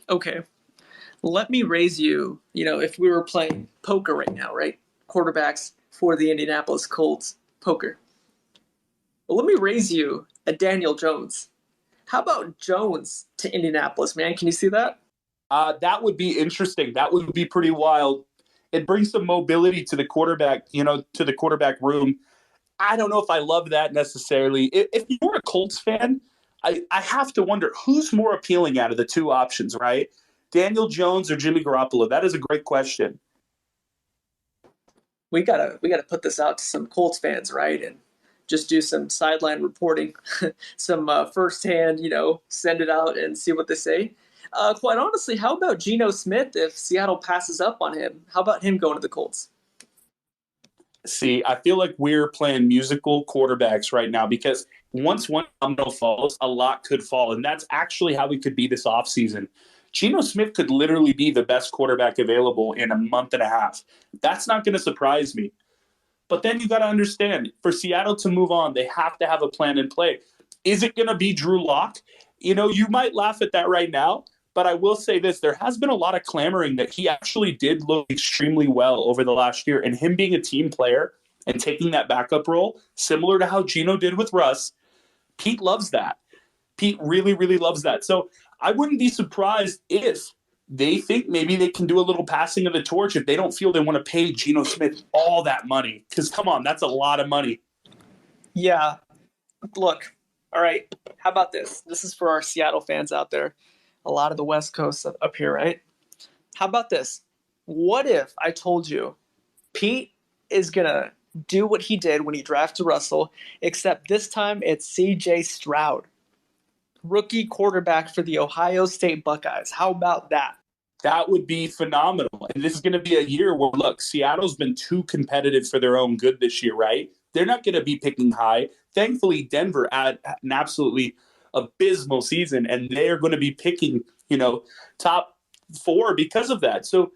Okay, let me raise you, if we were playing poker right now, right? Quarterbacks for the Indianapolis Colts poker. Well, let me raise you a Daniel Jones. How about Jones to Indianapolis, man? Can you see that? That would be interesting. That would be pretty wild. It brings some mobility to the quarterback, to the quarterback room. I don't know if I love that necessarily. If you're a Colts fan, I have to wonder who's more appealing out of the two options, right? Daniel Jones or Jimmy Garoppolo? That is a great question. We gotta put this out to some Colts fans, right? And just do some sideline reporting, some firsthand, send it out and see what they say. Quite honestly, how about Geno Smith if Seattle passes up on him? How about him going to the Colts? See, I feel like we're playing musical quarterbacks right now because once one domino falls, a lot could fall. And that's actually how we could be this offseason. Geno Smith could literally be the best quarterback available in a month and a half. That's not going to surprise me. But then you got to understand, for Seattle to move on, they have to have a plan in play. Is it going to be Drew Lock? You might laugh at that right now, but I will say this. There has been a lot of clamoring that he actually did look extremely well over the last year. And him being a team player and taking that backup role, similar to how Geno did with Russ, Pete loves that. Pete really, really loves that. So I wouldn't be surprised if they think maybe they can do a little passing of the torch if they don't feel they want to pay Geno Smith all that money. Because, come on, that's a lot of money. Yeah, look, all right, how about this? This is for our Seattle fans out there, a lot of the West Coast up here, right? How about this? What if I told you Pete is going to do what he did when he drafted Russell, except this time it's CJ Stroud, rookie quarterback for the Ohio State Buckeyes. How about that? That would be phenomenal. And this is going to be a year where, look, Seattle's been too competitive for their own good this year, right? They're not going to be picking high. Thankfully, Denver had an absolutely abysmal season, and they are going to be picking, top four because of that. So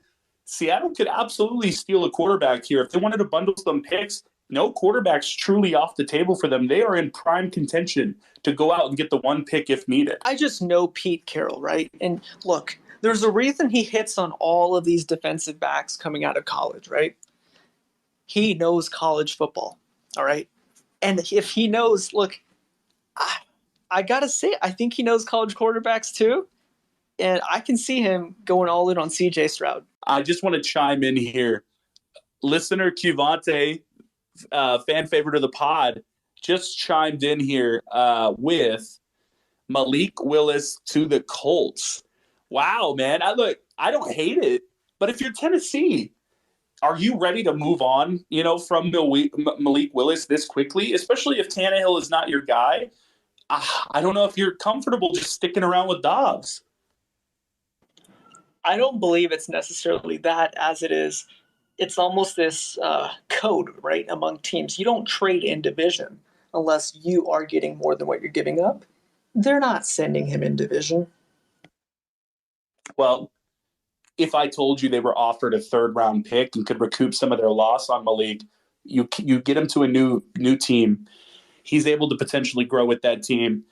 Seattle could absolutely steal a quarterback here. If they wanted to bundle some picks, no quarterback's truly off the table for them. They are in prime contention to go out and get the one pick if needed. I just know Pete Carroll, right? And look, there's a reason he hits on all of these defensive backs coming out of college, right? He knows college football, all right? And if he knows, look, I gotta say, I think he knows college quarterbacks too. And I can see him going all in on CJ Stroud. I just want to chime in here. Listener Cuvante, fan favorite of the pod, just chimed in here with Malik Willis to the Colts. Wow, man. I don't hate it. But if you're Tennessee, are you ready to move on, from Malik Willis this quickly, especially if Tannehill is not your guy? I don't know if you're comfortable just sticking around with Dobbs. I don't believe it's necessarily that as it is. It's almost this code, right, among teams. You don't trade in division unless you are getting more than what you're giving up. They're not sending him in division. Well, if I told you they were offered a third round pick and could recoup some of their loss on Malik, you get him to a new team. He's able to potentially grow with that team,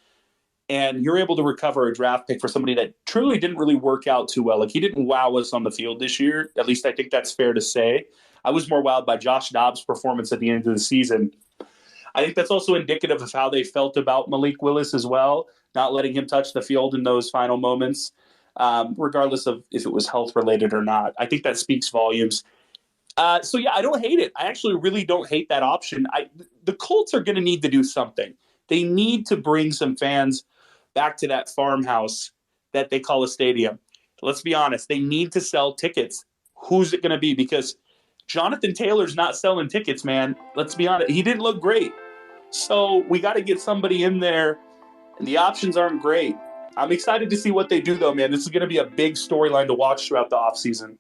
and you're able to recover a draft pick for somebody that truly didn't really work out too well. Like, he didn't wow us on the field this year. At least I think that's fair to say. I was more wowed by Josh Dobbs' performance at the end of the season. I think that's also indicative of how they felt about Malik Willis as well, not letting him touch the field in those final moments, regardless of if it was health related or not. I think that speaks volumes. So yeah, I don't hate it. I actually really don't hate that option. The Colts are going to need to do something. They need to bring some fans back to that farmhouse that they call a stadium. Let's be honest. They need to sell tickets. Who's it going to be? Because Jonathan Taylor's not selling tickets, man. Let's be honest. He didn't look great. So we got to get somebody in there, and the options aren't great. I'm excited to see what they do, though, man. This is going to be a big storyline to watch throughout the offseason.